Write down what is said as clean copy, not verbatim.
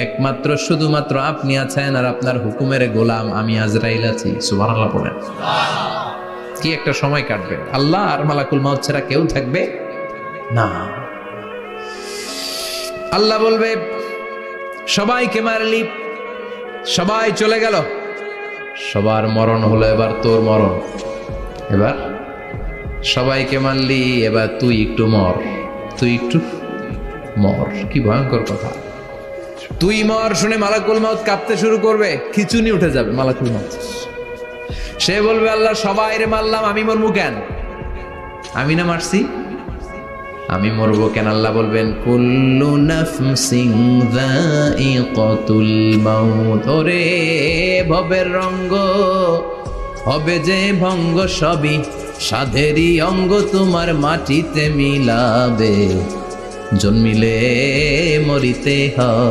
একমাত্র শুধুমাত্র আপনি আছেন আর আপনার হুকুমের গোলাম আমি আজরাইল আছি। সুবহানাল্লাহ বলেন। কি একটা সময় কাটবে, আল্লাহ আর মালাকুল মাউত ছাড়া কেউ থাকবে না। আল্লাহ বলবে সবাইকে মারলি, সবাই চলে গেল, সবার মরণ হলো, এবার তোর মরণ। এবার সবাইকে মারলি, এবার তুই একটু মর, তুই একটু মর। কি ভয়ঙ্কর কথা। তুই মর শুনে মালাকুল মাউত কাঁপতে শুরু করবে, খিচুনি উঠে যাবে মালাকুল মাউত। সে বলবে আল্লাহ সবাই রে মারলাম, আমি মরবো কেন? আমি না মারছি, আমি মরবো কেন? আল্লাহ বলবেন কুল্লু নাফসিন যায়িকাতুল মাউত। ওরে ভবের রঙ্গ হবে যে ভঙ্গ, সবই সাধেরই অঙ্গ তোমার মাটিতে মিলাবে, জন্মিলে মরিতে হয়।